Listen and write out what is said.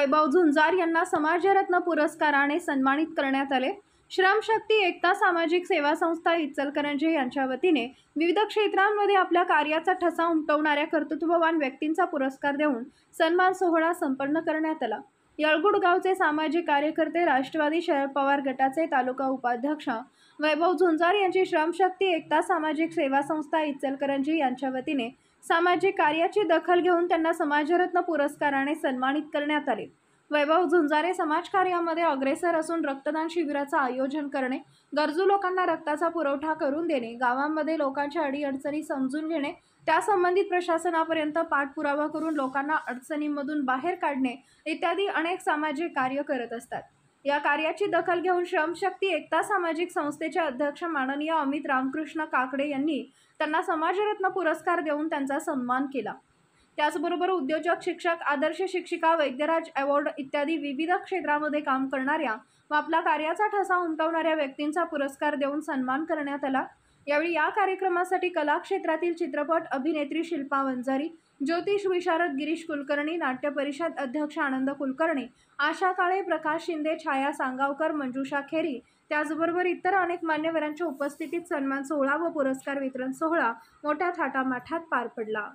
वैभव झुंजार यांना समाजरत्न पुरस्काराने सन्मानित करण्यात आले। श्रमशक्ती एकता सामाजिक सेवा संस्था इचलकरंजी यांच्या वतीने विविध क्षेत्रांमध्ये आपल्या कार्याचा ठसा उमटवणाऱ्या कर्तृत्ववान व्यक्तींचा पुरस्कार देऊन सन्मान सोहळा संपन्न करण्यात आला। येळगुड गावचे सामाजिक कार्यकर्ते, राष्ट्रवादी शरद पवार गटाचे तालुका उपाध्यक्ष वैभव झुंजार यांची श्रमशक्ती एकता सामाजिक सेवा संस्था इचलकरंजी यांच्या वतीने सामाजिक कार्याची दखल घेऊन त्यांना समाजरत्न पुरस्काराने सन्मानित करण्यात आले। वैभव झुंजारे समाजकार्यामध्ये अग्रेसर असून रक्तदान शिबिराचं आयोजन करणे, गरजू लोकांना रक्ताचा पुरवठा करून देणे, गावांमध्ये लोकांच्या अडीअडचणी समजून घेणे, त्या संबंधित प्रशासनापर्यंत पाठपुरावा करून लोकांना अडचणींमधून बाहेर काढणे इत्यादी अनेक सामाजिक कार्य करत असतात। या कार्याची दखल घेऊन श्रमशक्ती एकता सामाजिक संस्थेचे अध्यक्ष माननीय अमित रामकृष्ण काकडे यांनी त्यांना समाजरत्न पुरस्कार देऊन त्यांचा सन्मान केला। त्याचबरोबर उद्योजक, शिक्षक, आदर्श शिक्षिका, वैद्यराज अवॉर्ड इत्यादी विविध क्षेत्रामध्ये काम करणाऱ्या व आपला कार्याचा ठसा उमटवणाऱ्या व्यक्तींचा पुरस्कार देऊन सन्मान करण्यात आला। यावेळी या कार्यक्रमासाठी कला क्षेत्रातील चित्रपट अभिनेत्री शिल्पा वंजारी, ज्योतिष विशारद गिरीश कुलकर्णी, नाट्य परिषद अध्यक्ष आनंद कुलकर्णी, आशा काळे, प्रकाश शिंदे, छाया सांगावकर, मंजुषा खेरी, त्याचबरोबर इतर अनेक मान्यवरांच्या उपस्थितीत सन्मान सोहळा व पुरस्कार वितरण सोहळा मोठ्या थाटामाटात पार पडला।